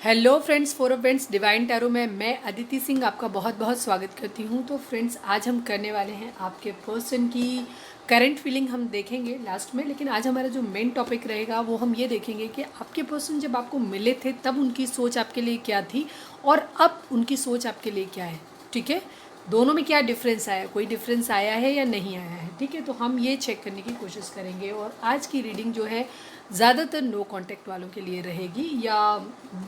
Hello friends, four of friends divine tarot में मैं अदिति सिंह आपका बहुत बहुत स्वागत करती हूँ। तो फ्रेंड्स, आज हम करने वाले हैं आपके पर्सन की करंट फीलिंग हम देखेंगे लास्ट में, लेकिन आज हमारा जो मेन टॉपिक रहेगा वो हम ये देखेंगे कि आपके पर्सन जब आपको मिले थे तब उनकी सोच आपके लिए क्या थी और अब उनकी सोच आपके लिए क्या है। ठीक है, दोनों में क्या डिफरेंस आया, कोई डिफरेंस आया है या नहीं आया है। ठीक है, तो हम ये चेक करने की कोशिश करेंगे। और आज की रीडिंग जो है ज़्यादातर नो कांटेक्ट वालों के लिए रहेगी, या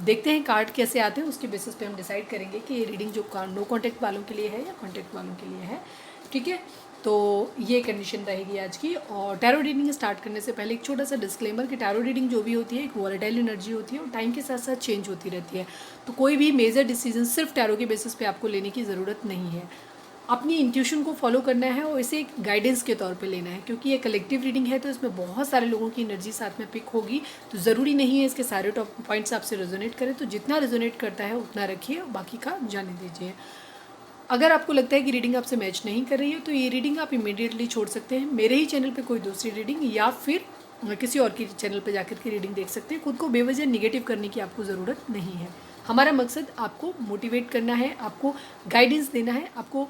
देखते हैं कार्ड कैसे आते हैं उसके बेसिस पे हम डिसाइड करेंगे कि ये रीडिंग जो नो कांटेक्ट वालों के लिए है या कांटेक्ट वालों के लिए है। ठीक है, तो ये कंडीशन रहेगी आज की। और टैरो रीडिंग स्टार्ट करने से पहले एक छोटा सा डिस्क्लेमर कि टैरो रीडिंग जो भी होती है एक वॉलेटाइल एनर्जी होती है और टाइम के साथ साथ चेंज होती रहती है। तो कोई भी मेजर डिसीजन सिर्फ टैरो के बेसिस पे आपको लेने की ज़रूरत नहीं है। अपनी इंट्यूशन को फॉलो करना है और इसे एक गाइडेंस के तौर पे लेना है, क्योंकि ये कलेक्टिव रीडिंग है तो इसमें बहुत सारे लोगों की एनर्जी साथ में पिक होगी। तो ज़रूरी नहीं है इसके सारे टॉप पॉइंट्स आपसे रेजोनेट करें, तो जितना रेजोनेट करता है उतना रखिए और बाकी का जाने दीजिए। अगर आपको लगता है कि रीडिंग आपसे मैच नहीं कर रही है तो ये रीडिंग आप इमीडिएटली छोड़ सकते हैं। मेरे ही चैनल पे कोई दूसरी रीडिंग या फिर किसी और की चैनल पे जाकर के रीडिंग देख सकते हैं। खुद को बेवजह निगेटिव करने की आपको ज़रूरत नहीं है। हमारा मकसद आपको मोटिवेट करना है, आपको गाइडेंस देना है, आपको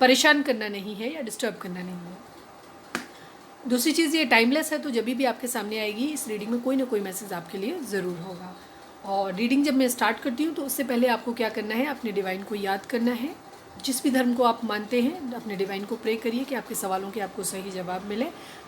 परेशान करना नहीं है या डिस्टर्ब करना नहीं है। दूसरी चीज़, ये टाइमलेस है, तो जब भी आपके सामने आएगी इस रीडिंग में कोई ना कोई मैसेज आपके लिए ज़रूर होगा। और रीडिंग जब मैं स्टार्ट करती हूँ तो उससे पहले आपको क्या करना है, अपने डिवाइन को याद करना है। जिस भी धर्म को आप मानते हैं अपने डिवाइन को प्रे करिए कि आपके सवालों के आपको सही जवाब मिले।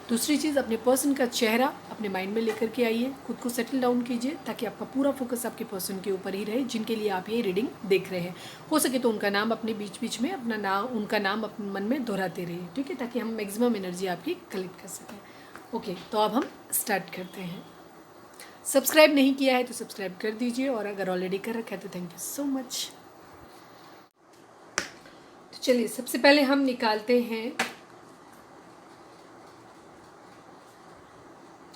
दूसरी चीज़, अपने पर्सन का चेहरा अपने माइंड में लेकर के आइए, खुद को सेटल डाउन कीजिए ताकि आपका पूरा फोकस आपके पर्सन के ऊपर ही रहे जिनके लिए आप ये रीडिंग देख रहे हैं। हो सके तो उनका नाम अपने बीच बीच में उनका नाम अपने मन में दोहराते रहिए। ठीक है, ताकि हम मैक्सिमम एनर्जी आपकी कलेक्ट कर सकें। ओके, तो अब हम स्टार्ट करते हैं। सब्सक्राइब नहीं किया है तो सब्सक्राइब कर दीजिए, और अगर ऑलरेडी कर रखा है तो थैंक यू सो मच। तो चलिए, सबसे पहले हम निकालते हैं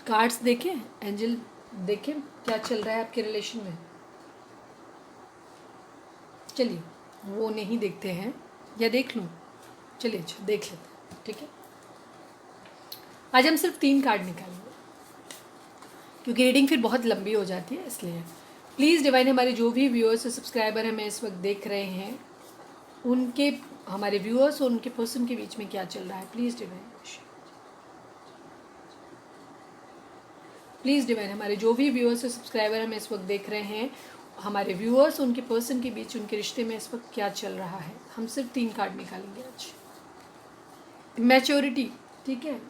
कार्ड्स। देखें एंजल, देखें क्या चल रहा है आपके रिलेशन में। चलिए, वो नहीं देखते हैं या देख लूँ? चलिए, अच्छा देख लेते हैं। ठीक है, आज हम सिर्फ 3 कार्ड निकालेंगे क्योंकि रीडिंग फिर बहुत लंबी हो जाती है, इसलिए प्लीज़ डिवाइन, हमारे जो भी व्यूअर्स और सब्सक्राइबर हमें इस वक्त देख रहे हैं उनके, हमारे व्यूअर्स और उनके पर्सन के बीच में क्या चल रहा है, प्लीज़ डिवाइन। प्लीज़ डिवाइन, हमारे जो भी व्यूअर्स और सब्सक्राइबर हमें इस वक्त देख रहे हैं, हमारे व्यूअर्स उनके पर्सन के बीच उनके रिश्ते में इस वक्त क्या चल रहा है। हम सिर्फ 3 कार्ड निकालेंगे आज। मैच्योरिटी, ठीक है,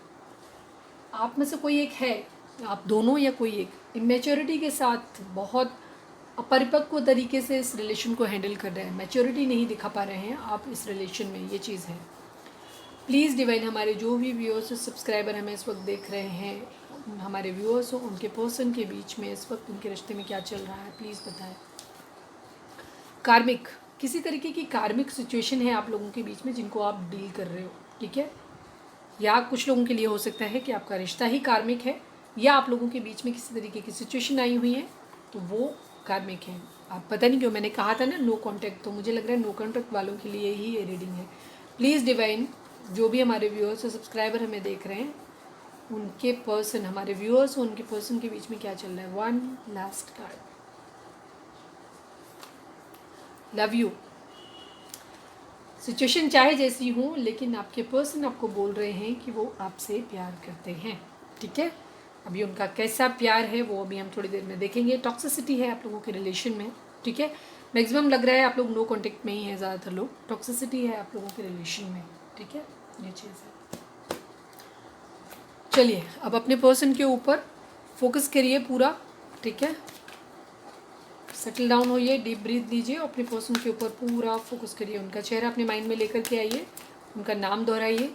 आप में से कोई एक है, आप दोनों या कोई एक इमेच्योरिटी के साथ बहुत अपरिपक्व तरीके से इस रिलेशन को हैंडल कर रहे हैं। मैच्योरिटी नहीं दिखा पा रहे हैं आप इस रिलेशन में, ये चीज़ है। प्लीज़ डिवाइन, हमारे जो भी व्यूअर्स और सब्सक्राइबर हमें इस वक्त देख रहे हैं, हमारे व्यूअर्स और उनके पर्सन के बीच में इस वक्त उनके रिश्ते में क्या चल रहा है, प्लीज़ बताएं। कार्मिक, किसी तरीके की कार्मिक सिचुएशन है आप लोगों के बीच में जिनको आप डील कर रहे हो। ठीक है, या कुछ लोगों के लिए हो सकता है कि आपका रिश्ता ही कार्मिक है, या आप लोगों के बीच में किसी तरीके की सिचुएशन आई हुई है तो वो कार्मिक है। आप पता नहीं क्यों मैंने कहा था ना नो कांटेक्ट, तो मुझे लग रहा है नो कांटेक्ट वालों के लिए ही ये रीडिंग है। प्लीज़ डिवाइन, जो भी हमारे व्यूअर्स और सब्सक्राइबर हमें देख रहे हैं उनके पर्सन, हमारे व्यूअर्स और उनके पर्सन के बीच में क्या चल रहा है। 1 last card, love you. Situation चाहे जैसी हो, लेकिन आपके पर्सन आपको बोल रहे हैं कि वो आपसे प्यार करते हैं। ठीक है, अभी उनका कैसा प्यार है वो अभी हम थोड़ी देर में देखेंगे। टॉक्सिसिटी है आप लोगों के रिलेशन में। ठीक है, मैक्सिमम लग रहा है आप लोग नो कांटेक्ट में ही हैं, ज़्यादातर लोग। टॉक्सिसिटी है आप लोगों के रिलेशन में। ठीक है, ये चीज़ है। चलिए, अब अपने पर्सन के ऊपर फोकस करिए पूरा। ठीक है, सेटल डाउन होइए, डीप ब्रीथ लीजिए और अपने पर्सन के ऊपर पूरा फोकस करिए। उनका चेहरा अपने माइंड में लेकर के आइए, उनका नाम दोहराइए।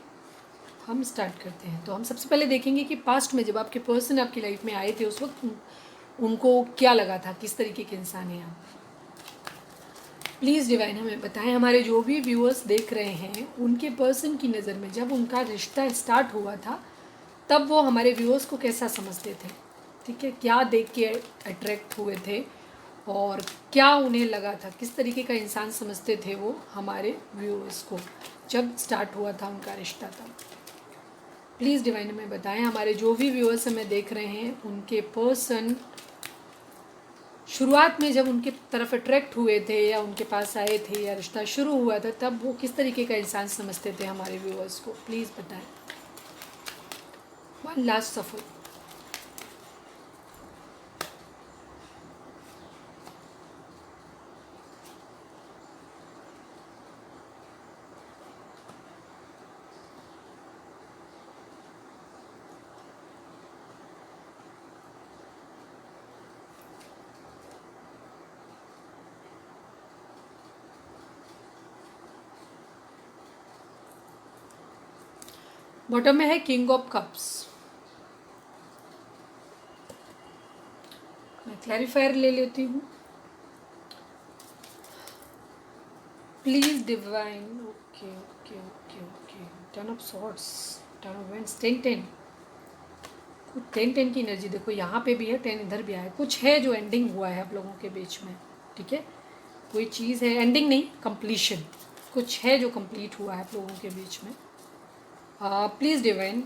हम स्टार्ट करते हैं। तो हम सबसे पहले देखेंगे कि पास्ट में जब आपके पर्सन आपकी लाइफ में आए थे उस वक्त उनको क्या लगा था, किस तरीके के इंसान हैं आप। प्लीज़ डिवाइन, हमें बताएं, हमारे जो भी व्यूअर्स देख रहे हैं उनके पर्सन की नज़र में जब उनका रिश्ता स्टार्ट हुआ था तब वो हमारे व्यूअर्स को कैसा समझते थे। ठीक है, क्या देख के अट्रैक्ट हुए थे और क्या उन्हें लगा था, किस तरीके का इंसान समझते थे वो हमारे व्यूअर्स को जब स्टार्ट हुआ था उनका रिश्ता था। प्लीज़ डिवाइन, हमें बताएं, हमारे जो भी व्यूअर्स हमें देख रहे हैं उनके पर्सन शुरुआत में जब उनके तरफ अट्रैक्ट हुए थे या उनके पास आए थे या रिश्ता शुरू हुआ था, तब वो किस तरीके का इंसान समझते थे हमारे व्यूअर्स को, प्लीज़ बताएं। वन लास्ट सफर। बॉटम में है किंग ऑफ कप्स। मैं क्लैरिफायर ले लेती हूँ, please divine. Okay okay okay okay. 10 of swords, 10 of vends, 10 कुछ 10 की एनर्जी देखो, यहाँ पे भी है 10, इधर भी आया। कुछ है जो एंडिंग हुआ है आप लोगों के बीच में, ठीक है। कोई चीज़ है, एंडिंग नहीं, कंप्लीशन। कुछ है जो कंप्लीट हुआ है आप लोगों के बीच में। प्लीज़ डिवाइन,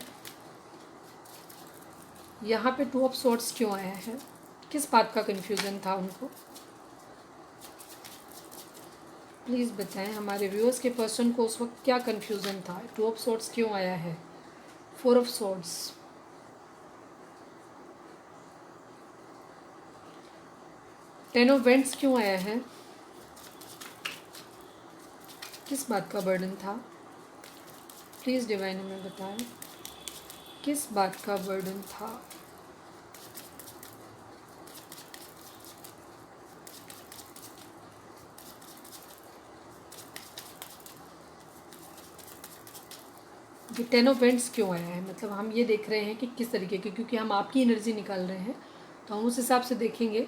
यहाँ पे 2 ऑफ सॉर्ड्स क्यों आया है? किस बात का कन्फ्यूज़न था उनको? प्लीज़ बताएं, हमारे व्यूअर्स के पर्सन को उस वक्त क्या कन्फ्यूज़न था? 2 ऑफ सॉर्ड्स क्यों आया है? 4 ऑफ सॉर्ड्स, 10 ऑफ वेंड्स क्यों आया है? किस बात का बर्डन था? प्लीज़ डिवाइन हमें बताएं, किस बात का बर्डन था? ये 10 ऑफ वेंड्स क्यों आया है? मतलब हम ये देख रहे हैं कि किस तरीके की, क्योंकि हम आपकी एनर्जी निकाल रहे हैं तो हम उस हिसाब से देखेंगे।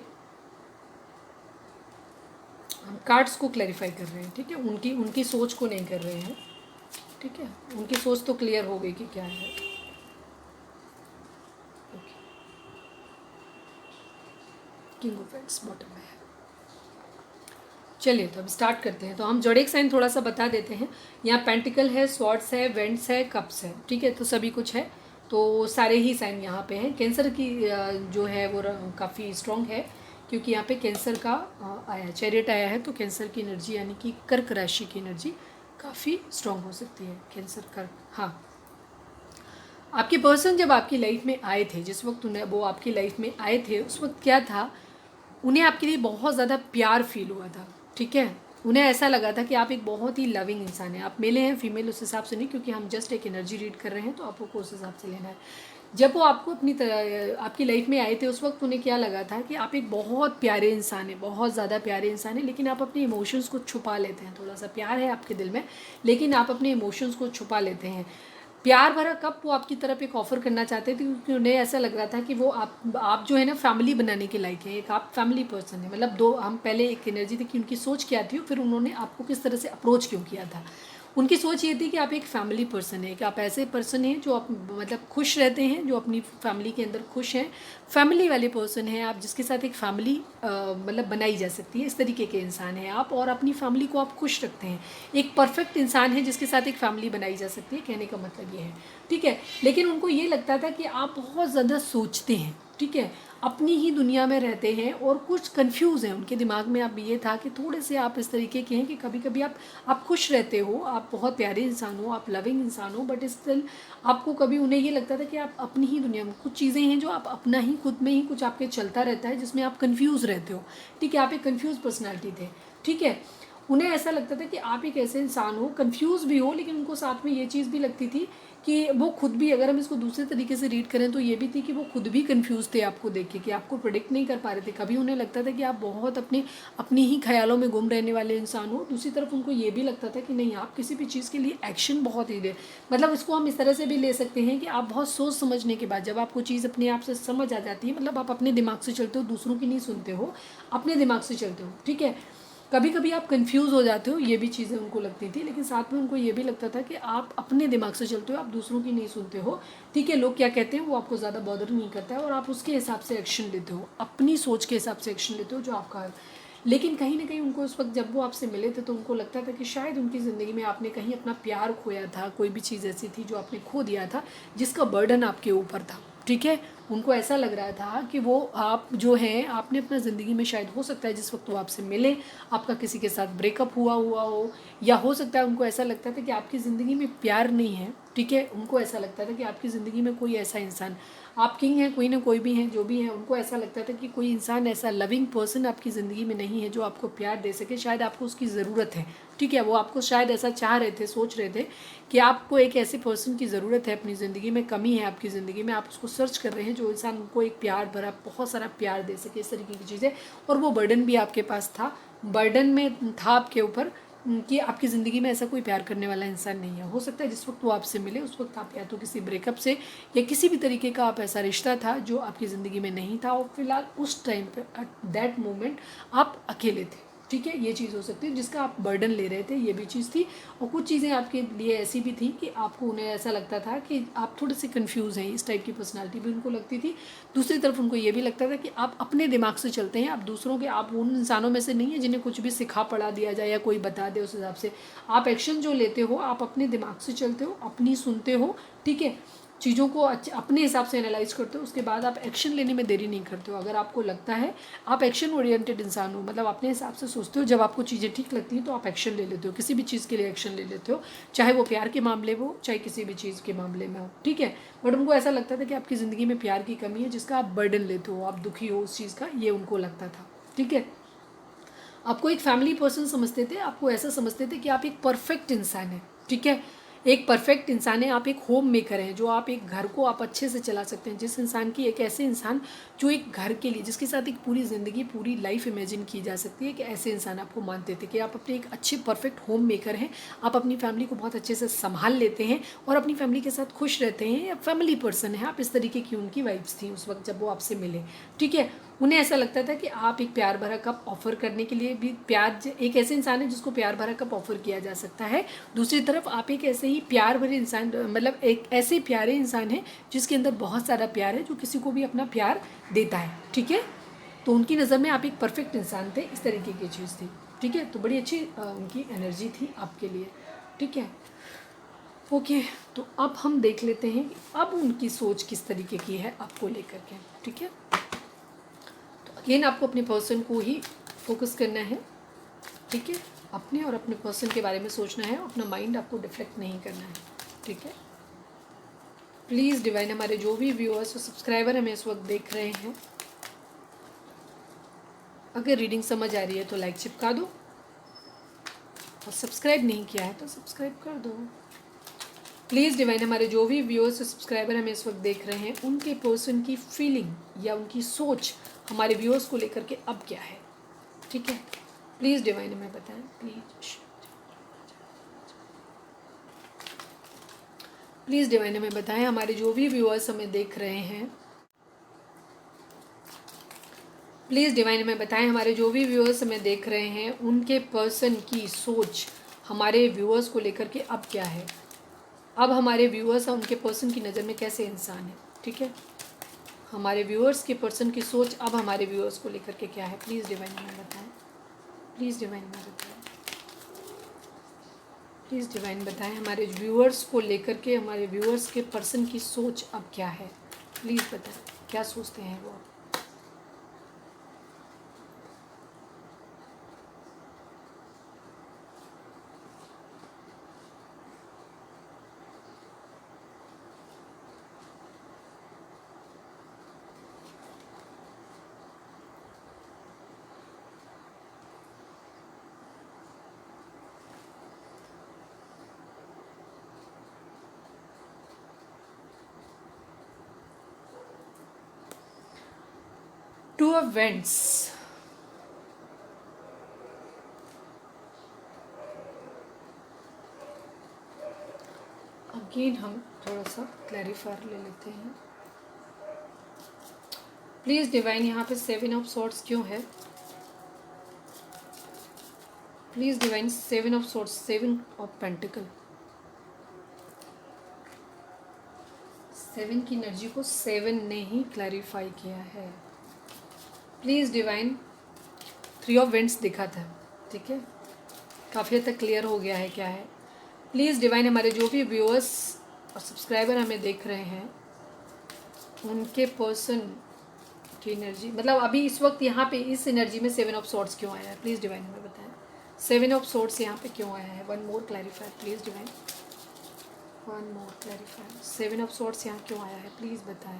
हम कार्ड्स को क्लैरिफाई कर रहे हैं, ठीक है। उनकी सोच को नहीं कर रहे हैं, ठीक है। उनकी सोच तो क्लियर हो गई कि क्या है। Okay, king of vends bottom में है। चलिए तो अब स्टार्ट करते हैं। तो हम जोडिएक साइन थोड़ा सा बता देते हैं। यहाँ पेंटिकल है, स्वॉर्ड्स है, वेंड्स है, कप्स है, ठीक है। तो सभी कुछ है, तो सारे ही साइन यहाँ पे हैं। कैंसर की जो है वो काफ़ी स्ट्रॉन्ग है, क्योंकि यहाँ पे कैंसर का आया, चैरियट आया है। तो कैंसर की एनर्जी यानी कि कर्क राशि की एनर्जी काफ़ी स्ट्रॉन्ग हो सकती है। कैंसर, कर्क। हाँ, आपके पर्सन जब आपकी लाइफ में आए थे, जिस वक्त उन्हें वो आपकी लाइफ में आए थे, उस वक्त क्या था, उन्हें आपके लिए बहुत ज़्यादा प्यार फील हुआ था, ठीक है। उन्हें ऐसा लगा था कि आप एक बहुत ही लविंग इंसान हैं। आप मेल हैं फीमेल उस हिसाब से नहीं, क्योंकि हम जस्ट एक एनर्जी रीड कर रहे हैं, तो आपको उस हिसाब से लेना है। जब वो आपको अपनी तरह आपकी लाइफ में आए थे, उस वक्त उन्हें क्या लगा था कि आप एक बहुत प्यारे इंसान हैं, बहुत ज़्यादा प्यारे इंसान हैं, लेकिन आप अपने इमोशंस को छुपा लेते हैं। थोड़ा सा प्यार है आपके दिल में, लेकिन आप अपने इमोशंस को छुपा लेते हैं। प्यार भरा कप वो आपकी तरफ एक ऑफ़र करना चाहते थे, क्योंकि उन्हें ऐसा लग रहा था कि वो आप जो है ना फैमिली बनाने के लायक है। एक आप फैमिली पर्सन है। मतलब दो, हम पहले एक एनर्जी थी कि उनकी सोच क्या थी, फिर उन्होंने आपको किस तरह से अप्रोच क्यों किया था। उनकी सोच ये थी कि आप एक फैमिली पर्सन है, कि आप ऐसे पर्सन हैं जो आप मतलब खुश रहते हैं, जो अपनी फैमिली के अंदर खुश हैं, फैमिली वाले पर्सन हैं आप, जिसके साथ एक फैमिली मतलब बनाई जा सकती है। इस तरीके के इंसान हैं आप, और अपनी फैमिली को आप खुश रखते हैं। एक परफेक्ट इंसान है जिसके साथ एक फैमिली बनाई जा सकती है, कहने का मतलब ये है, ठीक है। लेकिन उनको ये लगता था कि आप बहुत ज़्यादा सोचते हैं, ठीक है, अपनी ही दुनिया में रहते हैं और कुछ कंफ्यूज हैं उनके दिमाग में। अब ये था कि थोड़े से आप इस तरीके के हैं कि कभी कभी आप खुश रहते हो, आप बहुत प्यारे इंसान हो, आप लविंग इंसान हो, बट स्टिल आपको कभी उन्हें ये लगता था कि आप अपनी ही दुनिया में, कुछ चीज़ें हैं जो आप अपना ही खुद में ही कुछ आपके चलता रहता है, जिसमें आप कन्फ्यूज़ रहते हो, ठीक है। आप एक कन्फ्यूज़ पर्सनैलिटी थे, ठीक है। उन्हें ऐसा लगता था कि आप एक ऐसे इंसान हो, कंफ्यूज भी हो, लेकिन उनको साथ में ये चीज़ भी लगती थी कि वो खुद भी, अगर हम इसको दूसरे तरीके से रीड करें तो ये भी थी कि वो खुद भी कंफ्यूज थे आपको देख के, कि आपको प्रोडिक्ट नहीं कर पा रहे थे। कभी उन्हें लगता था कि आप बहुत अपनी ही ख्यालों में गुम रहने वाले इंसान हो। दूसरी तरफ उनको ये भी लगता था कि नहीं, आप किसी भी चीज़ के लिए एक्शन बहुत ही दे, मतलब इसको हम इस तरह से भी ले सकते हैं कि आप बहुत सोच समझने के बाद जब आपको चीज़ अपने आप से समझ आ जाती है, मतलब आप अपने दिमाग से चलते हो, दूसरों की नहीं सुनते हो, अपने दिमाग से चलते हो, ठीक है। कभी कभी आप कंफ्यूज हो जाते हो, ये भी चीज़ें उनको लगती थी, लेकिन साथ में उनको ये भी लगता था कि आप अपने दिमाग से चलते हो, आप दूसरों की नहीं सुनते हो, ठीक है। लोग क्या कहते हैं वो आपको ज़्यादा बॉदर नहीं करता है, और आप उसके हिसाब से एक्शन लेते हो, अपनी सोच के हिसाब से एक्शन लेते हो जो आपका है। लेकिन कहीं ना कहीं उनको उस वक्त जब वो आपसे मिले थे तो उनको लगता था कि शायद उनकी ज़िंदगी में आपने कहीं अपना प्यार खोया था, कोई भी चीज़ ऐसी थी जो आपने खो दिया था, जिसका बर्डन आपके ऊपर था, ठीक है। उनको ऐसा लग रहा था कि वो आप जो हैं आपने अपना ज़िंदगी में शायद हो सकता है जिस वक्त वो आपसे मिले आपका किसी के साथ ब्रेकअप हुआ हो, या हो सकता है उनको ऐसा लगता था कि आपकी ज़िंदगी में प्यार नहीं है, ठीक है। उनको ऐसा लगता था कि आपकी ज़िंदगी में कोई ऐसा इंसान, आप किंग हैं, कोई ना कोई भी हैं, जो भी हैं, उनको ऐसा लगता था कि कोई इंसान ऐसा लविंग पर्सन आपकी ज़िंदगी में नहीं है जो आपको प्यार दे सके। शायद आपको उसकी ज़रूरत है, ठीक है। वो आपको शायद ऐसा चाह रहे थे, सोच रहे थे कि आपको एक ऐसे पर्सन की ज़रूरत है अपनी ज़िंदगी में, कमी है आपकी ज़िंदगी में, आप उसको सर्च कर रहे हैं जो इंसान उनको एक प्यार भरा बहुत सारा प्यार दे सके, इस तरीके की चीज़ें। और वो बर्डन भी आपके पास था, बर्डन में था आपके ऊपर कि आपकी ज़िंदगी में ऐसा कोई प्यार करने वाला इंसान नहीं है। हो सकता है जिस वक्त वो आपसे मिले उस वक्त आप या तो किसी ब्रेकअप से या किसी भी तरीके का आप ऐसा रिश्ता था जो आपकी ज़िंदगी में नहीं था, और फिलहाल उस टाइम पे एट दैट मोमेंट आप अकेले थे, ठीक है। ये चीज़ हो सकती है जिसका आप बर्डन ले रहे थे, ये भी चीज़ थी। और कुछ चीज़ें आपके लिए ऐसी भी थी कि आपको उन्हें ऐसा लगता था कि आप थोड़े से कंफ्यूज हैं, इस टाइप की पर्सनालिटी भी उनको लगती थी। दूसरी तरफ उनको ये भी लगता था कि आप अपने दिमाग से चलते हैं, आप दूसरों के, आप उन इंसानों में से नहीं है जिन्हें कुछ भी सिखा पढ़ा दिया जाए या कोई बता दे उस हिसाब से। आप एक्शन जो लेते हो आप अपने दिमाग से चलते हो, अपनी सुनते हो, ठीक है, चीज़ों को अपने हिसाब से एनालाइज करते हो, उसके बाद आप एक्शन लेने में देरी नहीं करते हो। अगर आपको लगता है, आप एक्शन ओरिएंटेड इंसान हो, मतलब अपने हिसाब से सोचते हो, जब आपको चीज़ें ठीक लगती हैं तो आप एक्शन ले लेते हो, किसी भी चीज़ के लिए एक्शन ले लेते हो, चाहे वो प्यार के मामले में हो चाहे किसी भी चीज़ के मामले में हो, ठीक है। बट उनको ऐसा लगता था कि आपकी ज़िंदगी में प्यार की कमी है जिसका आप बर्डन लेते हो, आप दुखी हो उस चीज़ का, ये उनको लगता था, ठीक है। आपको एक फैमिली पर्सन समझते थे, आपको ऐसा समझते थे कि आप एक परफेक्ट इंसान हैं, ठीक है। एक परफेक्ट इंसान है, आप एक होम मेकर हैं, जो आप एक घर को आप अच्छे से चला सकते हैं। जिस इंसान की, एक ऐसे इंसान जो एक घर के लिए, जिसके साथ एक पूरी ज़िंदगी पूरी लाइफ इमेजिन की जा सकती है, कि ऐसे इंसान आपको मानते थे कि आप अपने एक अच्छे परफेक्ट होम मेकर हैं, आप अपनी फैमिली को बहुत अच्छे से संभाल लेते हैं और अपनी फैमिली के साथ खुश रहते हैं, या फैमिली पर्सन है आप, इस तरीके की उनकी वाइब्स थी उस वक्त जब वो आपसे मिले, ठीक है। उन्हें ऐसा लगता था कि आप एक प्यार भरा कप ऑफर करने के लिए भी, प्यार एक ऐसे इंसान है जिसको प्यार भरा कप ऑफर किया जा सकता है। दूसरी तरफ आप एक ऐसे ही प्यार भरे इंसान, मतलब एक ऐसे प्यारे इंसान है जिसके अंदर बहुत सारा प्यार है, जो किसी को भी अपना प्यार देता है, ठीक है। तो उनकी नज़र में आप एक परफेक्ट इंसान थे, इस तरीके की चीज़ थी, ठीक है। तो बड़ी अच्छी उनकी एनर्जी थी आपके लिए, ठीक है। ओके, तो अब हम देख लेते हैं कि अब उनकी सोच किस तरीके की है आपको लेकर के, ठीक है। अगेन आपको अपने पर्सन को ही फोकस करना है, ठीक है। अपने और अपने पर्सन के बारे में सोचना है, अपना माइंड आपको डिफ्लेक्ट नहीं करना है, ठीक है। प्लीज़ डिवाइन, हमारे जो भी व्यूअर्स और सब्सक्राइबर हमें इस वक्त देख रहे हैं, अगर रीडिंग समझ आ रही है तो लाइक चिपका दो, और सब्सक्राइब नहीं किया है तो सब्सक्राइब कर दो। प्लीज़ डिवाइन, हमारे जो भी व्यूअर्स और सब्सक्राइबर हमें इस वक्त देख रहे हैं, उनके पर्सन की फीलिंग या उनकी सोच हमारे व्यूअर्स को लेकर के अब क्या है, ठीक है। प्लीज़ डिवाइन हमें बताएं, प्लीज़ डिवाइन हमें बताएं, हमारे जो भी व्यूअर्स हमें देख रहे हैं, प्लीज़ डिवाइन हमें बताएं, हमारे जो भी व्यूअर्स हमें देख रहे हैं, उनके पर्सन की सोच हमारे व्यूअर्स को लेकर के अब क्या है। अब हमारे व्यूअर्स उनके पर्सन की नज़र में कैसे इंसान है, ठीक है। हमारे व्यूअर्स के पर्सन की सोच अब हमारे व्यूअर्स को लेकर के क्या है, प्लीज़ डिवाइन हमें बताएं, प्लीज़ डिवाइन हमें बताएं, प्लीज़ डिवाइन बताएं, हमारे व्यूअर्स को लेकर के हमारे व्यूअर्स के पर्सन की सोच अब क्या है। प्लीज़ बताएं क्या सोचते हैं वो। टू ऑफ वेंट्स, अगेन हम थोड़ा सा क्लैरिफायर ले लेते हैं। प्लीज़ डिवाइन, यहाँ पे 7 ऑफ सॉर्ड्स क्यों है। Please divine 7 of swords, 7 of pentacle, 7 की एनर्जी को 7 ने ही क्लैरिफाई किया है। प्लीज़ डिवाइन 3 ऑफ वेंट्स दिखा था, ठीक है, काफ़ी हद तक क्लियर हो गया है क्या है। प्लीज़ डिवाइन, हमारे जो भी व्यूअर्स और सब्सक्राइबर हमें देख रहे हैं, उनके पर्सन की एनर्जी, मतलब अभी इस वक्त यहाँ पे इस एनर्जी में 7 ऑफ सॉर्ड्स क्यों आया है, प्लीज़ डिवाइन में बताएं। 7 ऑफ सॉर्ड्स यहाँ पे क्यों आया है, 1 more clarify please divine, 1 more clarify. 7 of swords यहाँ क्यों आया है, प्लीज़ बताएं।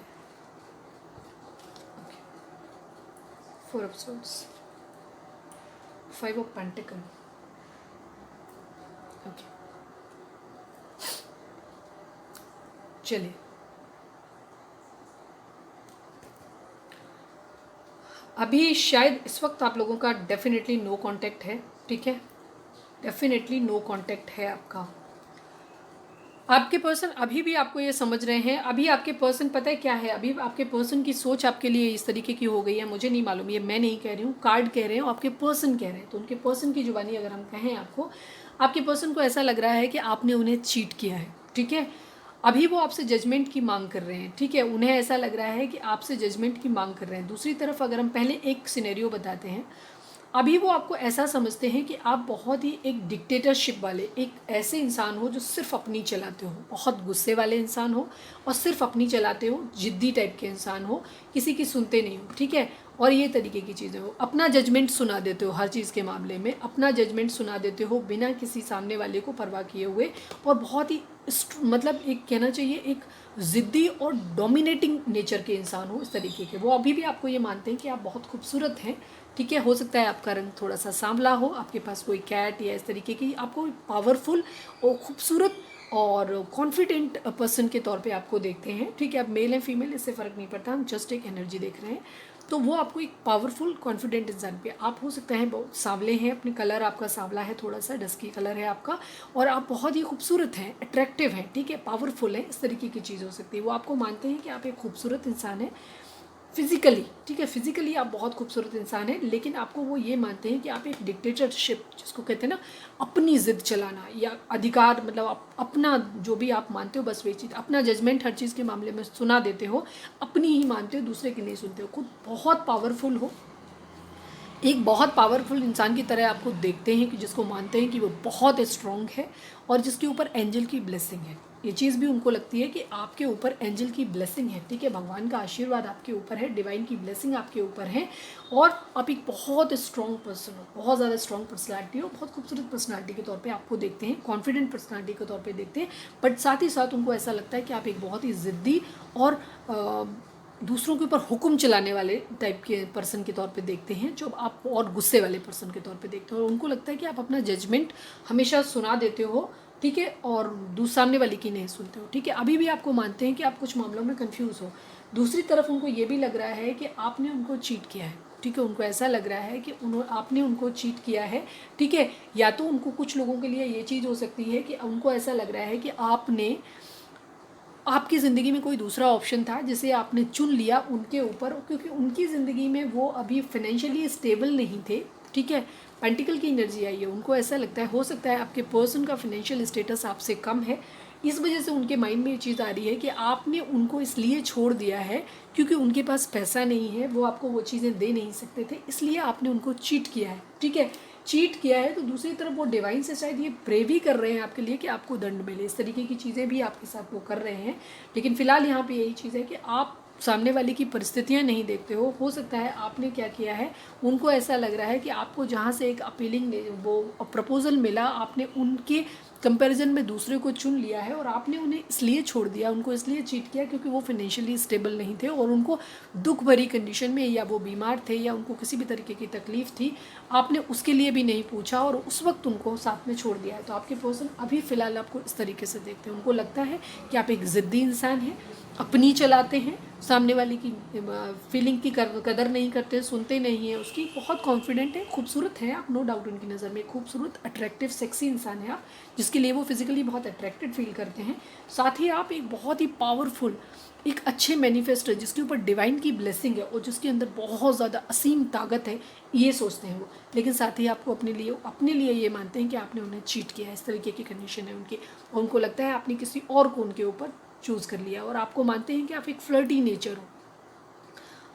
4 of swords, 5 of pentacle, okay चलिए। अभी शायद इस वक्त आप लोगों का डेफिनेटली नो कांटेक्ट है, ठीक है, डेफिनेटली नो कांटेक्ट है आपका। आपके पर्सन अभी भी आपको ये समझ रहे हैं, अभी आपके पर्सन पता है क्या है, अभी आपके पर्सन की सोच आपके लिए इस तरीके की हो गई है, मुझे नहीं मालूम, ये मैं नहीं कह रही हूँ, कार्ड कह रहे हैं, आपके पर्सन कह रहे हैं। तो उनके पर्सन की जुबानी अगर हम कहें आपको, आपके पर्सन को ऐसा लग रहा है कि आपने उन्हें चीट किया है, ठीक है। अभी वो आपसे जजमेंट की मांग कर रहे हैं, ठीक है, उन्हें ऐसा लग रहा है कि आपसे जजमेंट की मांग कर रहे हैं। दूसरी तरफ अगर हम पहले एक सिनेरियो बताते हैं, अभी वो आपको ऐसा समझते हैं कि आप बहुत ही एक डिक्टेटरशिप वाले एक ऐसे इंसान हो जो सिर्फ अपनी चलाते हो, बहुत गुस्से वाले इंसान हो और सिर्फ अपनी चलाते हो, जिद्दी टाइप के इंसान हो, किसी की सुनते नहीं हो, ठीक है, और ये तरीके की चीज़ें हो, अपना जजमेंट सुना देते हो हर चीज़ के मामले में, अपना जजमेंट सुना देते हो बिना किसी सामने वाले को परवाह किए हुए, और बहुत ही मतलब एक कहना चाहिए एक ज़िद्दी और डोमिनेटिंग नेचर के इंसान हो, इस तरीके के। वो अभी भी आपको ये मानते हैं कि आप बहुत खूबसूरत हैं, ठीक है, हो सकता है आपका रंग थोड़ा सा सांवला हो, आपके पास कोई कैट या इस तरीके की, आपको पावरफुल और खूबसूरत और कॉन्फिडेंट पर्सन के तौर पे आपको देखते हैं, ठीक है। अब मेल है फीमेल इससे फ़र्क नहीं पड़ता, हम जस्ट एक एनर्जी देख रहे हैं। तो वो आपको एक पावरफुल कॉन्फिडेंट इंसान पे, आप हो सकता है बहुत सांवले हैं, अपने कलर आपका सांवला है, थोड़ा सा डस्की कलर है आपका, और आप बहुत ही खूबसूरत हैं, अट्रैक्टिव हैं, ठीक है, पावरफुल हैं, इस तरीके की चीज़ हो सकती है। वो आपको मानते हैं कि आप एक खूबसूरत इंसान हैं फिजिकली, ठीक है, फिजिकली आप बहुत खूबसूरत इंसान हैं, लेकिन आपको वो ये मानते हैं कि आप एक डिक्टेटरशिप जिसको कहते हैं ना, अपनी ज़िद चलाना या अधिकार, मतलब आप अपना जो भी आप मानते हो बस वही चीज़, अपना जजमेंट हर चीज़ के मामले में सुना देते हो, अपनी ही मानते हो, दूसरे की नहीं सुनते हो, खुद बहुत पावरफुल हो, एक बहुत पावरफुल इंसान की तरह आपको देखते हैं कि जिसको मानते हैं कि वो बहुत स्ट्रॉन्ग है और जिसके ऊपर एंजल की ब्लेसिंग है। ये चीज़ भी उनको लगती है कि आपके ऊपर एंजल की ब्लेसिंग है, ठीक है, भगवान का आशीर्वाद आपके ऊपर है, डिवाइन की ब्लेसिंग आपके ऊपर है, और आप एक बहुत स्ट्रॉन्ग पर्सन हो, बहुत ज़्यादा स्ट्रॉन्ग पर्सनालिटी हो, बहुत खूबसूरत पर्सनालिटी के तौर पे आपको देखते हैं, कॉन्फिडेंट पर्सनालिटी के तौर पे देखते हैं। बट साथ ही साथ उनको ऐसा लगता है कि आप एक बहुत ही ज़िद्दी और दूसरों के ऊपर हुक्म चलाने वाले टाइप के पर्सन के तौर पे देखते हैं, जो आप और गुस्से वाले पर्सन के तौर पे देखते हो, और उनको लगता है कि आप अपना जजमेंट हमेशा सुना देते हो, ठीक है, और सामने वाले की नहीं सुनते हो, ठीक है। अभी भी आपको मानते हैं कि आप कुछ मामलों में कंफ्यूज हो। दूसरी तरफ उनको ये भी लग रहा है कि आपने उनको चीट किया है, ठीक है, उनको ऐसा लग रहा है कि आपने उनको चीट किया है, ठीक है। या तो उनको कुछ लोगों के लिए ये चीज़ हो सकती है कि उनको ऐसा लग रहा है कि आपकी ज़िंदगी में कोई दूसरा ऑप्शन था जिसे आपने चुन लिया उनके ऊपर, क्योंकि उनकी ज़िंदगी में वो अभी फाइनेंशियली स्टेबल नहीं थे, ठीक है, पेंटिकल की एनर्जी आई है, उनको ऐसा लगता है, हो सकता है आपके पर्सन का फाइनेंशियल स्टेटस आपसे कम है, इस वजह से उनके माइंड में ये चीज़ आ रही है कि आपने उनको इसलिए छोड़ दिया है क्योंकि उनके पास पैसा नहीं है, वो आपको वो चीज़ें दे नहीं सकते थे, इसलिए आपने उनको चीट किया है, ठीक है, चीट किया है। तो दूसरी तरफ वो डिवाइन से शायद ये प्रे भी कर रहे हैं आपके लिए कि आपको दंड मिले, इस तरीके की चीज़ें भी आपके साथ वो कर रहे हैं। लेकिन फ़िलहाल यहाँ पे यही चीज़ है कि आप सामने वाले की परिस्थितियाँ नहीं देखते हो सकता है आपने क्या किया है, उनको ऐसा लग रहा है कि आपको जहाँ से एक अपीलिंग वो प्रपोजल मिला, आपने उनके कंपैरिजन में दूसरे को चुन लिया है, और आपने उन्हें इसलिए छोड़ दिया, उनको इसलिए चीट किया क्योंकि वो फाइनेंशियली स्टेबल नहीं थे और उनको दुख भरी कंडीशन में, या वो बीमार थे, या उनको किसी भी तरीके की तकलीफ़ थी, आपने उसके लिए भी नहीं पूछा और उस वक्त उनको साथ में छोड़ दिया है। तो आपके पर्सन अभी फ़िलहाल आपको इस तरीके से देखते हैं, उनको लगता है कि आप एक ज़िद्दी इंसान हैं, अपनी चलाते हैं, सामने वाले की फीलिंग की कदर नहीं करते, सुनते नहीं हैं उसकी, बहुत कॉन्फिडेंट है, खूबसूरत है आप, नो डाउट उनकी नज़र में खूबसूरत, अट्रैक्टिव, सेक्सी इंसान है आप, जिसके लिए वो फिजिकली बहुत अट्रैक्टेड फील करते हैं। साथ ही आप एक बहुत ही पावरफुल, एक अच्छे मैनिफेस्टर जिसके ऊपर डिवाइन की ब्लेसिंग है और जिसके अंदर बहुत ज़्यादा असीम ताकत है, ये सोचते हैं वो। लेकिन साथ ही आपको अपने लिए ये मानते हैं कि आपने उन्हें चीट किया है, इस तरीके की कंडीशन है उनकी, और उनको लगता है आपने किसी और को उनके ऊपर चूज़ कर लिया, और आपको मानते हैं कि आप एक फ्लर्टी नेचर हो,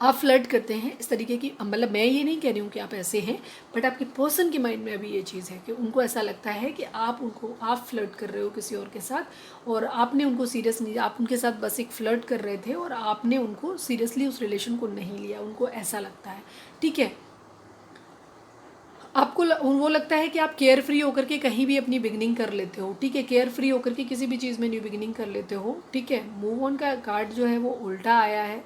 आप फ्लर्ट करते हैं इस तरीके की, मतलब मैं ये नहीं कह रही हूँ कि आप ऐसे हैं, बट आपके पर्सन के माइंड में अभी ये चीज़ है कि उनको ऐसा लगता है कि आप फ्लर्ट कर रहे हो किसी और के साथ, और आपने उनको सीरियस नहीं, आप उनके साथ बस एक फ्लर्ट कर रहे थे और आपने उनको सीरियसली उस रिलेशन को नहीं लिया, उनको ऐसा लगता है। ठीक है, आपको वो लगता है कि आप केयर फ्री होकर के कहीं भी अपनी बिगनिंग कर लेते हो। ठीक है, केयर फ्री होकर के किसी भी चीज़ में न्यू बिगनिंग कर लेते हो। ठीक है, मूव ऑन का कार्ड जो है वो उल्टा आया है,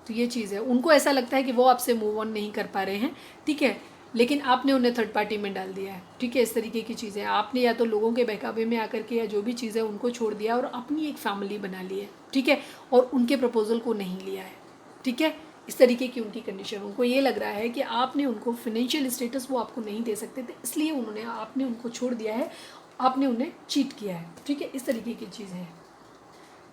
तो ये चीज़ है, उनको ऐसा लगता है कि वो आपसे मूव ऑन नहीं कर पा रहे हैं। ठीक है, लेकिन आपने उन्हें थर्ड पार्टी में डाल दिया है। ठीक है, इस तरीके की चीज़ें आपने या तो लोगों के बहकावे में आकर के या जो भी चीज़ है उनको छोड़ दिया और अपनी एक फैमिली बना ली है। ठीक है, और उनके प्रपोजल को नहीं लिया है। ठीक है, इस तरीके की उनकी कंडीशन, उनको ये लग रहा है कि आपने उनको फिनेंशियल स्टेटस वो आपको नहीं दे सकते थे, इसलिए आपने उनको छोड़ दिया है, आपने उन्हें चीट किया है। ठीक है, इस तरीके की चीज़ें हैं।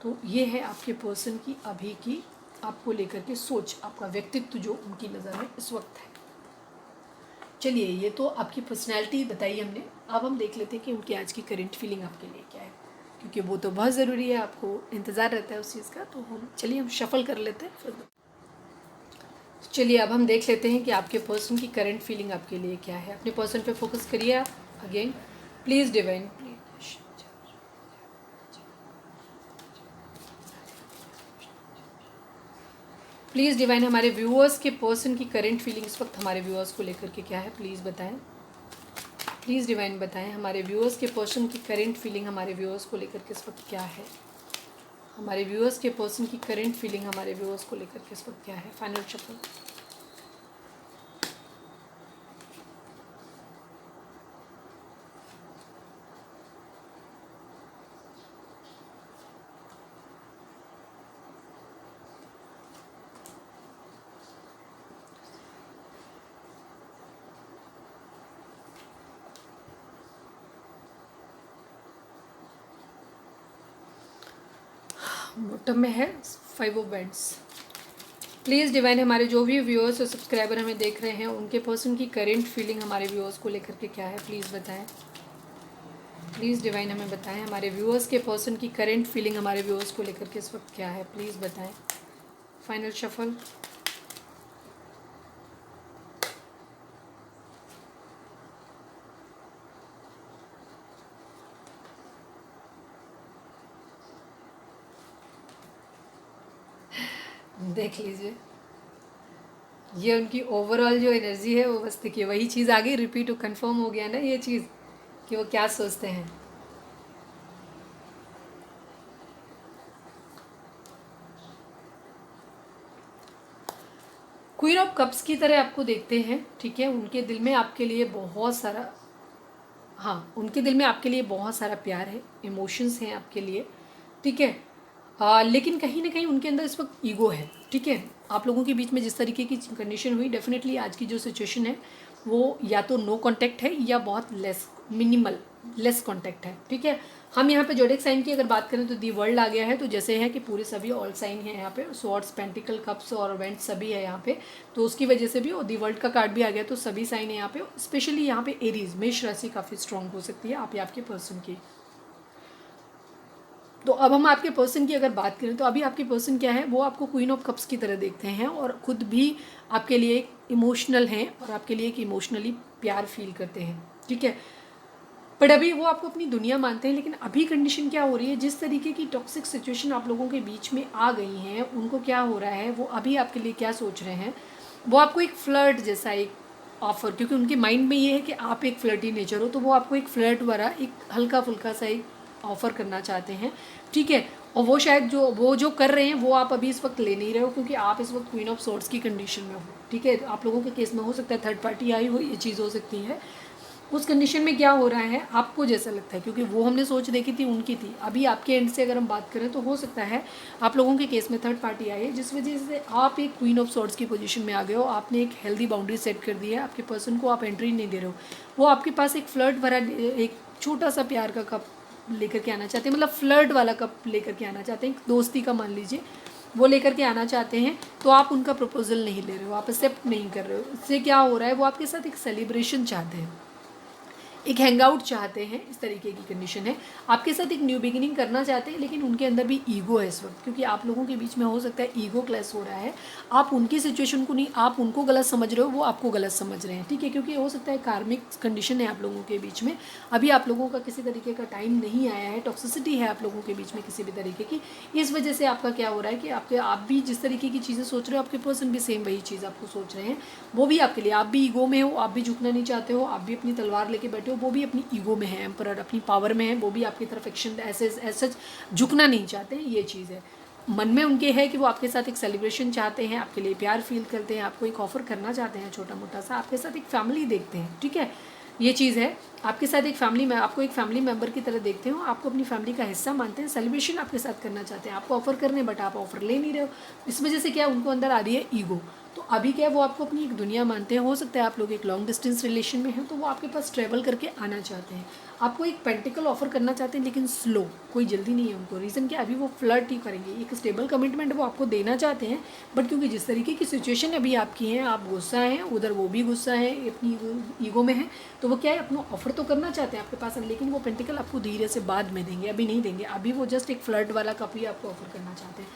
तो ये है आपके पर्सन की अभी की आपको लेकर के सोच, आपका व्यक्तित्व जो उनकी नज़र में इस वक्त है। चलिए, ये तो आपकी पर्सनैलिटी बताई हमने, अब हम देख लेते हैं कि उनकी आज की करेंट फीलिंग आपके लिए क्या है, क्योंकि वो तो बहुत ज़रूरी है, आपको इंतज़ार रहता है उस चीज़ का। तो हम शफल कर लेते हैं फिर। चलिए, अब हम देख लेते हैं कि आपके पर्सन की करंट फीलिंग आपके लिए क्या है। अपने पर्सन पे फोकस करिए आप। Again please divine, please divine, हमारे व्यूअर्स के पर्सन की करंट फीलिंग इस वक्त हमारे व्यूअर्स को लेकर के क्या है, प्लीज़ बताएं। प्लीज़ डिवाइन बताएं, हमारे व्यूअर्स के पर्सन की करंट फीलिंग हमारे व्यूअर्स को लेकर के इस वक्त क्या है। हमारे व्यूअर्स के पर्सन की करंट फीलिंग हमारे व्यूअर्स को लेकर के इस वक्त क्या है। Final shuffle. बॉटम में है 5 ऑफ बैंड्स। प्लीज़ डिवाइन, हमारे जो भी व्यूअर्स और सब्सक्राइबर हमें देख रहे हैं उनके पर्सन की करेंट फीलिंग हमारे व्यूअर्स को लेकर के क्या है, प्लीज़ बताएं। प्लीज़ डिवाइन हमें बताएं, हमारे व्यूअर्स के पर्सन की करेंट फीलिंग हमारे व्यूअर्स को लेकर के इस वक्त क्या है, प्लीज़ बताएं। Final shuffle. देख लीजिए, ये उनकी ओवरऑल जो एनर्जी है वो बस देखिए वही चीज़ आ गई, रिपीट कंफर्म हो गया ना ये चीज़ कि वो क्या सोचते हैं। क्वीन ऑफ कप्स की तरह आपको देखते हैं। ठीक है, उनके दिल में आपके लिए बहुत सारा, हाँ, उनके दिल में आपके लिए बहुत सारा प्यार है, इमोशंस हैं आपके लिए। ठीक है, लेकिन कहीं ना कहीं उनके अंदर इस वक्त ईगो है। ठीक है, आप लोगों के बीच में जिस तरीके की कंडीशन हुई, डेफिनेटली आज की जो सिचुएशन है वो या तो नो कांटेक्ट है या बहुत लेस कांटेक्ट है। ठीक है, हम यहाँ पे जोडिएक साइन की अगर बात करें तो दी वर्ल्ड आ गया है, तो जैसे है कि पूरे सभी ऑल साइन है यहाँ पे, स्वॉर्ड्स, पेंटिकल, कप्स और वेंट सभी है यहाँ पे, तो उसकी वजह से भी, और दी वर्ल्ड का कार्ड भी आ गया, तो सभी साइन है यहाँ पे। स्पेशली यहाँ पे एरीज, मेष राशि काफ़ी स्ट्रांग हो सकती है आप या आपके पर्सन की। तो अब हम आपके पर्सन की अगर बात करें तो अभी आपके पर्सन क्या है, वो आपको क्वीन ऑफ कप्स की तरह देखते हैं और खुद भी आपके लिए एक इमोशनल हैं और आपके लिए एक इमोशनली प्यार फील करते हैं। ठीक है, बट अभी वो आपको अपनी दुनिया मानते हैं, लेकिन अभी कंडीशन क्या हो रही है, जिस तरीके की टॉक्सिक सिचुएशन आप लोगों के बीच में आ गई हैं, उनको क्या हो रहा है, वो अभी आपके लिए क्या सोच रहे हैं, वो आपको एक फ्लर्ट जैसा एक ऑफर, क्योंकि उनके माइंड में ये है कि आप एक फ्लर्टी नेचर हो, तो वो आपको एक फ्लर्ट वाला एक हल्का फुल्का सा एक ऑफ़र करना चाहते हैं। ठीक है, और वो शायद वो जो कर रहे हैं वो आप अभी इस वक्त ले नहीं रहे हो, क्योंकि आप इस वक्त क्वीन ऑफ सोर्ड्स की कंडीशन में हो। ठीक है, आप लोगों के केस में हो सकता है थर्ड पार्टी आई हो, ये चीज़ हो सकती है। उस कंडीशन में क्या हो रहा है, आपको जैसा लगता है, क्योंकि वो हमने सोच देखी थी उनकी थी, अभी आपके एंड से अगर हम बात करें तो हो सकता है आप लोगों के केस में थर्ड पार्टी आई है, जिस वजह से आप एक क्वीन ऑफ सॉर्ड्स की पोजीशन में आ गए हो। आपने एक हेल्दी बाउंड्री सेट कर दी है, आपके पर्सन को आप एंट्री नहीं दे रहे हो, वो आपके पास एक फ्लर्ट भरा एक छोटा सा प्यार का कप लेकर के आना चाहते हैं, मतलब फ्लर्ट वाला कप लेकर के आना चाहते हैं, दोस्ती का मान लीजिए, वो लेकर के आना चाहते हैं, तो आप उनका प्रपोजल नहीं ले रहे हो, आप एक्सेप्ट नहीं कर रहे हो। इससे क्या हो रहा है, वो आपके साथ एक सेलिब्रेशन चाहते हैं, एक हैंगआउट चाहते हैं, इस तरीके की कंडीशन है। आपके साथ एक न्यू बिगिनिंग करना चाहते हैं, लेकिन उनके अंदर भी ईगो है इस वक्त, क्योंकि आप लोगों के बीच में हो सकता है ईगो क्लैश हो रहा है। आप उनकी सिचुएशन को नहीं, आप उनको गलत समझ रहे हो, वो आपको गलत समझ रहे हैं, ठीक है, क्योंकि हो सकता है कार्मिक कंडीशन है आप लोगों के बीच में। अभी आप लोगों का किसी तरीके का टाइम नहीं आया है, टॉक्सिसिटी है आप लोगों के बीच में किसी भी तरीके की। इस वजह से आपका क्या हो रहा है कि आप भी जिस तरीके की चीज़ें सोच रहे हो, आपके पर्सन भी सेम वही चीज़ आपको सोच रहे हैं। वो भी आपके लिए, आप भी ईगो में हो, आप भी झुकना नहीं चाहते हो, आप भी अपनी तलवार लेके बैठे हो, वो भी अपनी ईगो में है, एम्परर अपनी पावर में है, वो भी आपकी तरफ एक्शन ऐसे झुकना नहीं चाहते हैं। ये चीज़ है, मन में उनके है कि वो आपके साथ एक सेलिब्रेशन चाहते हैं, आपके लिए प्यार फील करते हैं, आपको एक ऑफर करना चाहते हैं छोटा मोटा सा, आपके साथ एक फैमिली देखते हैं, ठीक है। ये चीज़ है, आपके साथ एक फैमिली में, आपको एक फैमिली मेंबर की तरह देखते हो, आपको अपनी फैमिली का हिस्सा मानते हैं, सेलिब्रेशन आपके साथ करना चाहते हैं, आपको ऑफर करने, बट आप ऑफर ले नहीं रहे हो। इस वजह से क्या उनको अंदर आ रही है ईगो। तो अभी क्या है, वो आपको अपनी एक दुनिया मानते हैं। हो सकता है आप लोग एक लॉन्ग डिस्टेंस रिलेशन में हैं, तो वो आपके पास ट्रैवल करके आना चाहते हैं, आपको एक पेंटिकल ऑफर करना चाहते हैं, लेकिन स्लो, कोई जल्दी नहीं है उनको। रीज़न क्या, अभी वो फ्लर्ट ही करेंगे, एक स्टेबल कमिटमेंट वो आपको देना चाहते हैं, बट क्योंकि जिस तरीके की सिचुएशन अभी आपकी है, आप गुस्सा हैं, उधर वो भी गुस्सा है, अपनी ईगो में है, तो वो क्या है, अपना ऑफर तो करना चाहते हैं आपके पास, लेकिन वो पेंटिकल आपको धीरे से बाद में देंगे, अभी नहीं देंगे। अभी वो जस्ट एक फ्लर्ट वाला कप ही आपको ऑफर करना चाहते हैं।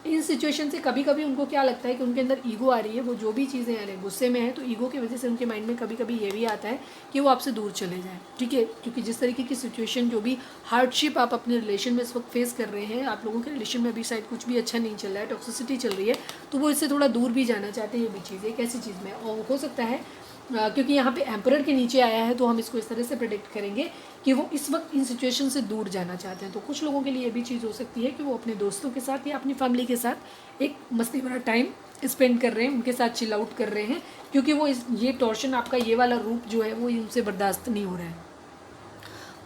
इन सिचुएशन से कभी कभी उनको क्या लगता है कि उनके अंदर ईगो आ रही है, वो जो भी चीज़ें आ रही हैं गुस्से में है, तो ईगो की वजह से उनके माइंड में कभी कभी ये भी आता है कि वो आपसे दूर चले जाएं, ठीक है, क्योंकि जिस तरीके की सिचुएशन, जो भी हार्डशिप आप अपने रिलेशन में इस वक्त फेस कर रहे हैं, आप लोगों के रिलेशन में अभी शायद कुछ भी अच्छा नहीं चल रहा है, टॉक्सिसिटी चल रही है, तो वो इससे थोड़ा दूर भी जाना चाहते हैं। ये भी चीज़ एक ऐसी चीज़ में, और हो सकता है क्योंकि यहाँ पे एम्परर के नीचे आया है, तो हम इसको इस तरह से प्रेडिक्ट करेंगे कि वो इस वक्त इन सिचुएशन से दूर जाना चाहते हैं। तो कुछ लोगों के लिए ये भी चीज़ हो सकती है कि वो अपने दोस्तों के साथ या अपनी फैमिली के साथ एक मस्ती भरा टाइम स्पेंड कर रहे हैं, उनके साथ चिल आउट कर रहे हैं, क्योंकि वो ये टॉर्शन, आपका ये वाला रूप जो है, वो उनसे बर्दाश्त नहीं हो रहा है।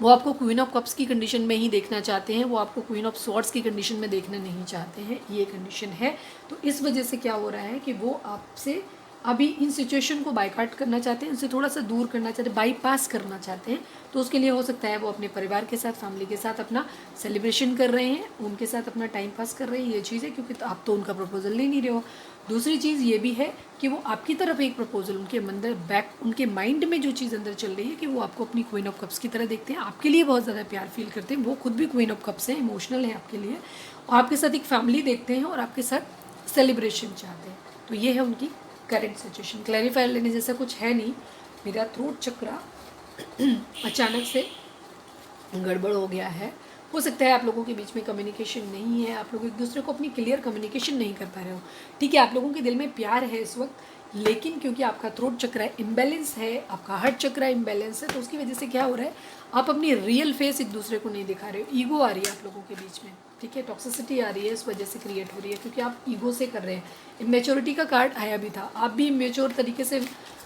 वो आपको क्वीन ऑफ कप्स की कंडीशन में ही देखना चाहते हैं, वो आपको क्वीन ऑफ स्वॉर्ड्स की कंडीशन में देखना नहीं चाहते हैं, ये कंडीशन है। तो इस वजह से क्या हो रहा है कि वो आपसे अभी इन सिचुएशन को बाइकाट करना चाहते हैं, इनसे थोड़ा सा दूर करना चाहते हैं, बाईपास करना चाहते हैं। तो उसके लिए हो सकता है वो अपने परिवार के साथ, फैमिली के साथ अपना सेलिब्रेशन कर रहे हैं, उनके साथ अपना टाइम पास कर रहे हैं, ये चीज़ है, क्योंकि तो आप तो उनका प्रपोजल ले नहीं रहे हो। दूसरी चीज़ ये भी है कि वो आपकी तरफ एक प्रपोजल, उनके अंदर उनके माइंड में जो चीज़ अंदर चल रही है कि वो आपको अपनी क्वीन ऑफ कप्स की तरह देखते हैं, आपके लिए बहुत ज़्यादा प्यार फील करते हैं, वो खुद भी क्वीन ऑफ कप्स हैं, इमोशनल है आपके लिए, और आपके साथ एक फैमिली देखते हैं और आपके साथ सेलिब्रेशन चाहते हैं। तो ये है उनकी करेंट सिचुएशन। क्लैरिफायर लेने जैसा कुछ है नहीं, मेरा थ्रोट चक्रा अचानक से गड़बड़ हो गया है। हो सकता है आप लोगों के बीच में कम्युनिकेशन नहीं है, आप लोग एक दूसरे को अपनी क्लियर कम्युनिकेशन नहीं कर पा रहे हो, ठीक है। आप लोगों के दिल में प्यार है इस वक्त, लेकिन क्योंकि आपका थ्रोट चक्रा इम्बैलेंस है, आपका हार्ट चक्रा इम्बैलेंस है, तो उसकी वजह से क्या हो रहा है, आप अपनी रियल फेस एक दूसरे को नहीं दिखा रहे हो, ईगो आ रही है आप लोगों के बीच में, ठीक है, टॉक्सिसिटी आ रही है, इस वजह से क्रिएट हो रही है, क्योंकि आप ईगो से कर रहे हैं। इमेच्योरिटी का कार्ड आया भी था, आप भी इमेच्योर तरीके से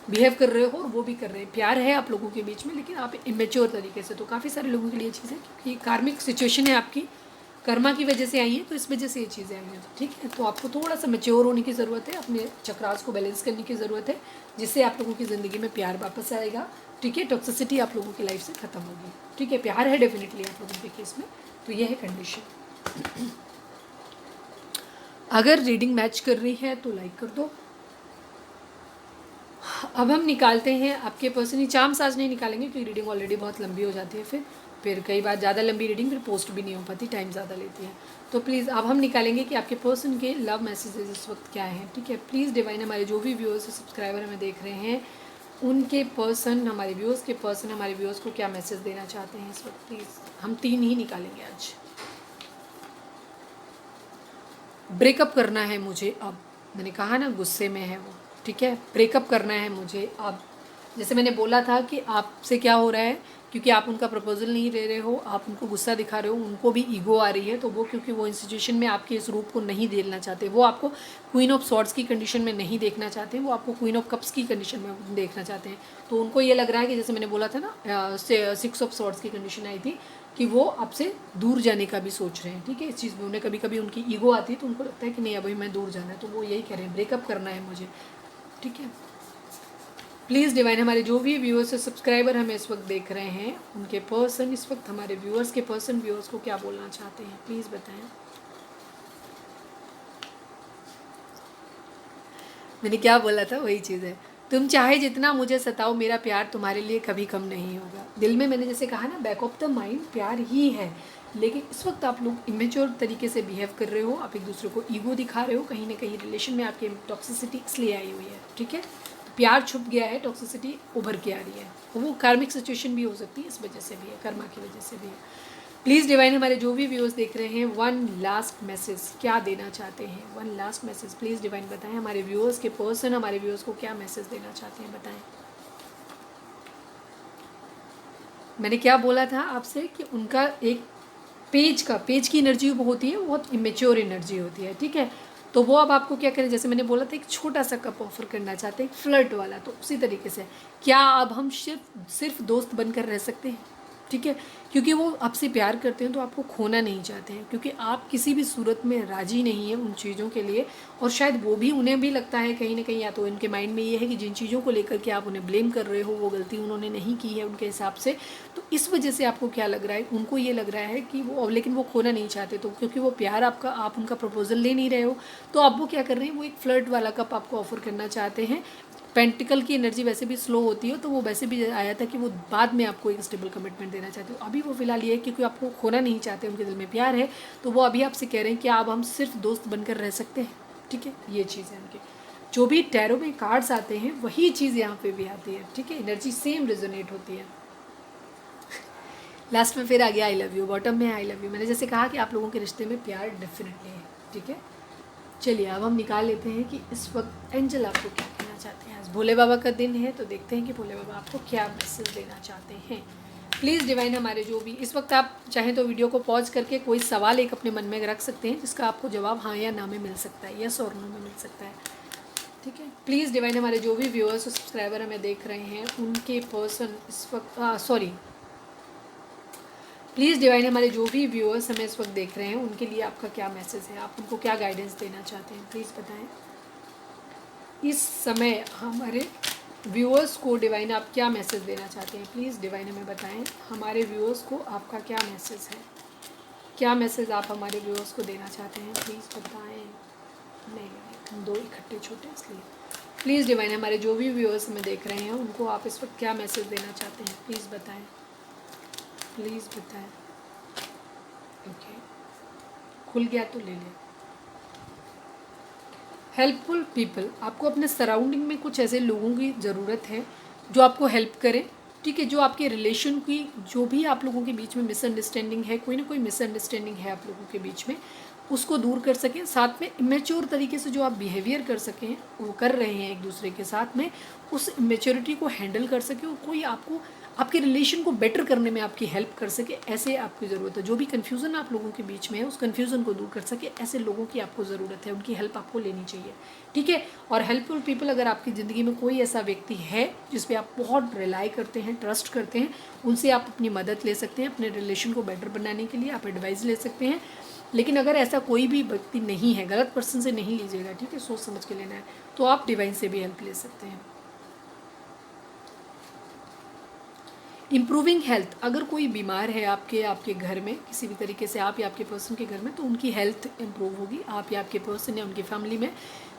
बिहेव कर रहे हो और वो भी कर रहे हैं, प्यार है आप लोगों के बीच में, लेकिन आप इमेच्योर तरीके से। तो काफ़ी सारे लोगों के लिए चीज़ है, क्योंकि कार्मिक सिचुएशन है आपकी, कर्मा की वजह से आई है, तो इस वजह से ये चीज़ें आई हैं, ठीक है। तो आपको थोड़ा सा मैच्योर होने की ज़रूरत है, अपने चक्रास को बैलेंस करने की ज़रूरत है, जिससे आप लोगों की ज़िंदगी में प्यार वापस आएगा, ठीक है, टॉक्सिसिटी आप लोगों की लाइफ से ख़त्म होगी, ठीक है। प्यार है डेफिनेटली आप लोगों के केस में, तो ये है कंडीशन। अगर रीडिंग मैच कर रही है तो लाइक कर दो। अब हम निकालते हैं आपके पर्सन, चार्म्स आज नहीं निकालेंगे क्योंकि रीडिंग ऑलरेडी बहुत लंबी हो जाती है, फिर कई बार ज़्यादा लंबी रीडिंग फिर पोस्ट भी नहीं हो पाती, टाइम ज़्यादा लेती है। तो प्लीज़ अब हम निकालेंगे कि आपके पर्सन के लव मैसेजेस इस वक्त क्या हैं, ठीक है। प्लीज़ डिवाइन, हमारे जो भी व्यूअर्स सब्सक्राइबर हमें देख रहे हैं, उनके पर्सन, हमारे व्यूअर्स के पर्सन हमारे व्यूअर्स को क्या मैसेज देना चाहते हैं इस वक्त, प्लीज़। हम 3 ही निकालेंगे आज। ब्रेकअप करना है मुझे अब, मैंने कहा ना गुस्से में है वो, ठीक है, ब्रेकअप करना है मुझे अब। जैसे मैंने बोला था कि आपसे क्या हो रहा है, क्योंकि आप उनका प्रपोजल नहीं ले रहे हो, आप उनको गुस्सा दिखा रहे हो, उनको भी ईगो आ रही है, तो वो क्योंकि वो इस सिचुएशन में आपके इस रूप को नहीं देखना चाहते, वो आपको क्वीन ऑफ सॉर्ड्स की कंडीशन में नहीं देखना चाहते, वो आपको क्वीन ऑफ कप्स की कंडीशन में देखना चाहते हैं। तो उनको ये लग रहा है कि जैसे मैंने बोला था ना, 6 ऑफ सॉर्ड्स की कंडीशन आई थी, कि वो आपसे दूर जाने का भी सोच रहे हैं, ठीक है। इस चीज़ में उन्हें कभी कभी उनकी ईगो आती है, तो उनको लगता है कि नहीं अभी मैं दूर जाना है, तो वो यही कह रहे हैं ब्रेकअप करना है मुझे, ठीक है। प्लीज़ डिवाइन, हमारे जो भी व्यूअर्स और सब्सक्राइबर हमें इस वक्त देख रहे हैं, उनके पर्सन इस वक्त हमारे व्यूअर्स के पर्सन व्यूअर्स को क्या बोलना चाहते हैं, प्लीज़ बताएं। मैंने क्या बोला था वही चीज़ है, तुम चाहे जितना मुझे सताओ, मेरा प्यार तुम्हारे लिए कभी कम नहीं होगा। दिल में मैंने जैसे कहा ना, बैक ऑफ द माइंड प्यार ही है, लेकिन इस वक्त आप लोग इमेच्योर तरीके से बिहेव कर रहे हो, आप एक दूसरे को ईगो दिखा रहे हो, कहीं ना कहीं रिलेशन में आपके टॉक्सिसिटी इसलिए आई हुई है, ठीक है। प्यार छुप गया है, टॉक्सिसिटी उभर के आ रही है, वो कार्मिक सिचुएशन भी हो सकती है, इस वजह से भी है, कर्मा की वजह से भी है। प्लीज़ डिवाइन, हमारे जो भी व्यूअर्स देख रहे हैं, वन लास्ट मैसेज क्या देना चाहते हैं, one last message please divine बताएं, हमारे व्यूअर्स के पर्सन हमारे व्यूअर्स को क्या मैसेज देना चाहते हैं, बताएं। मैंने क्या बोला था आपसे कि उनका एक पेज की एनर्जी वो होती है, वो बहुत इमेच्योर एनर्जी होती है, ठीक है। तो वो अब आपको क्या करें, जैसे मैंने बोला था एक छोटा सा कप ऑफर करना चाहते हैं, फ्लर्ट वाला, तो उसी तरीके से क्या अब हम सिर्फ दोस्त बनकर रह सकते हैं, ठीक है। क्योंकि वो आपसे प्यार करते हैं तो आपको खोना नहीं चाहते हैं, क्योंकि आप किसी भी सूरत में राजी नहीं है उन चीज़ों के लिए, और शायद वो भी, उन्हें भी लगता है कहीं ना कहीं, या तो इनके माइंड में ये है कि जिन चीज़ों को लेकर के आप उन्हें ब्लेम कर रहे हो वो गलती उन्होंने नहीं की है उनके हिसाब से, तो इस वजह से आपको क्या लग रहा है, उनको ये लग रहा है कि वो, लेकिन वो खोना नहीं चाहते, तो क्योंकि वो प्यार आपका, आप उनका प्रपोजल ले नहीं रहे हो, तो अब वो क्या कर रहे हैं, वो एक फ्लर्ट वाला कप आपको ऑफर करना चाहते हैं। पेंटिकल की एनर्जी वैसे भी स्लो होती है, तो वो वैसे भी आया था कि वो बाद में आपको एक स्टेबल कमिटमेंट देना चाहते हो, अभी वो फिलहाल ये है क्योंकि आपको खोना नहीं चाहते, उनके दिल में प्यार है, तो वो अभी आपसे कह रहे हैं कि अब हम सिर्फ दोस्त बनकर रह सकते हैं, ठीक है। ये चीज़ है उनकी, जो भी टैरो में कार्ड्स आते हैं वही चीज़ यहाँ पे भी आती है, ठीक है, एनर्जी सेम रेजोनेट होती है। लास्ट में फिर आ गया आई लव यू, बॉटम में आई लव यू। मैंने जैसे कहा कि आप लोगों के रिश्ते में प्यार डेफिनेटली है, ठीक है। चलिए अब हम निकाल लेते हैं कि इस वक्त एंजल आपको क्या कहना चाहते हैं। आज भोले बाबा का दिन है, तो देखते हैं कि भोले बाबा आपको क्या मैसेज देना चाहते हैं। प्लीज़ डिवाइन, हमारे जो भी इस वक्त, आप चाहें तो वीडियो को पॉज करके कोई सवाल एक अपने मन में रख सकते हैं, जिसका आपको जवाब हाँ या ना में मिल सकता है, यस और नो में मिल सकता है, ठीक है। प्लीज़ डिवाइन, हमारे जो भी व्यूअर्स और सब्सक्राइबर हमें देख रहे हैं, उनके पर्सन इस वक्त प्लीज़ डिवाइन, हमारे जो भी व्यूअर्स हमें इस वक्त देख रहे हैं, उनके लिए आपका क्या मैसेज है, आप उनको क्या गाइडेंस देना चाहते हैं, प्लीज़ बताएं। इस समय हमारे व्यूअर्स को डिवाइन आप क्या मैसेज देना चाहते हैं, प्लीज़ डिवाइन हमें बताएं, हमारे व्यूअर्स को आपका क्या मैसेज है, क्या मैसेज आप हमारे व्यूअर्स को देना चाहते हैं, प्लीज़ बताएं। नहीं, दो इकट्ठे छोटे इसलिए। प्लीज़ डिवाइन, हमारे जो भी व्यूअर्स हमें देख रहे हैं, उनको आप इस वक्त क्या मैसेज देना चाहते हैं, प्लीज़ बताएं, प्लीज़ बताएं। ओके, खुल गया तो ले लें। हेल्पफुल पीपल, आपको अपने सराउंडिंग में कुछ ऐसे लोगों की ज़रूरत है जो आपको हेल्प करें, ठीक है, जो आपके रिलेशन की, जो भी आप लोगों के बीच में मिसअंडरस्टैंडिंग है, कोई ना कोई मिसअंडरस्टैंडिंग है आप लोगों के बीच में, उसको दूर कर सकें, साथ में इमेच्योर तरीके से जो आप बिहेवियर कर सकें, वो कर रहे हैं एक दूसरे के साथ में, उस इमेच्योरिटी को हैंडल कर सके, और कोई आपको आपके रिलेशन को बेटर करने में आपकी हेल्प कर सके, ऐसे आपकी ज़रूरत है। जो भी कन्फ्यूज़न आप लोगों के बीच में है, उस कन्फ्यूज़न को दूर कर सके, ऐसे लोगों की आपको ज़रूरत है, उनकी हेल्प आपको लेनी चाहिए, ठीक है। और हेल्पफुल पीपल, अगर आपकी ज़िंदगी में कोई ऐसा व्यक्ति है जिस पे आप बहुत रिलाई करते हैं, ट्रस्ट करते हैं, उनसे आप अपनी मदद ले सकते हैं, अपने रिलेशन को बेटर बनाने के लिए आप एडवाइस ले सकते हैं। लेकिन अगर ऐसा कोई भी व्यक्ति नहीं है, गलत पर्सन से नहीं लीजिएगा, ठीक है, सोच समझ के लेना है, तो आप डिवाइन से भी हेल्प ले सकते हैं। इम्प्रूविंग हेल्थ, अगर कोई बीमार है आपके घर में किसी भी तरीके से, आप या आपके पर्सन के घर में, तो उनकी हेल्थ इम्प्रूव होगी, आप या आपके पर्सन या उनकी फैमिली में,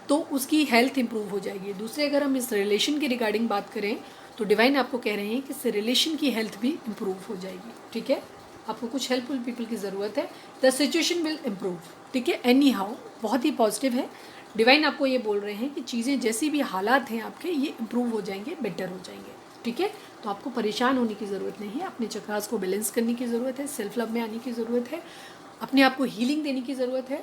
तो उसकी हेल्थ इम्प्रूव हो जाएगी। दूसरे, अगर हम इस रिलेशन की रिगार्डिंग बात करें, तो डिवाइन आपको कह रहे हैं कि इस रिलेशन की हेल्थ भी इम्प्रूव हो जाएगी, ठीक है। आपको कुछ हेल्पफुल पीपल की ज़रूरत है, द सिचुएशन विल इम्प्रूव, ठीक है। एनी हाउ, बहुत ही पॉजिटिव है। डिवाइन आपको ये बोल रहे हैं कि चीज़ें जैसी भी हालात हैं आपके, ये इम्प्रूव हो जाएंगे, बेटर हो जाएंगे, ठीक है। तो आपको परेशान होने की ज़रूरत नहीं है, अपने चक्रास को बैलेंस करने की ज़रूरत है, सेल्फ लव में आने की ज़रूरत है, अपने आप को हीलिंग देने की ज़रूरत है।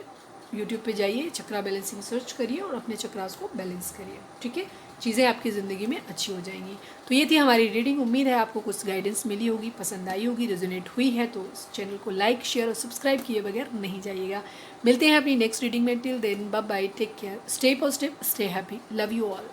यूट्यूब पे जाइए, चक्रा बैलेंसिंग सर्च करिए और अपने चक्रास को बैलेंस करिए, ठीक है। चीज़ें आपकी ज़िंदगी में अच्छी हो जाएंगी। तो ये थी हमारी रीडिंग, उम्मीद है आपको कुछ गाइडेंस मिली होगी, पसंद आई होगी, रेजोनेट हुई है, तो इस चैनल को लाइक, शेयर और सब्सक्राइब किए बगैर नहीं जाइएगा। मिलते हैं अपनी नेक्स्ट रीडिंग में, till then bye bye, take care, stay positive, stay happy, love you all.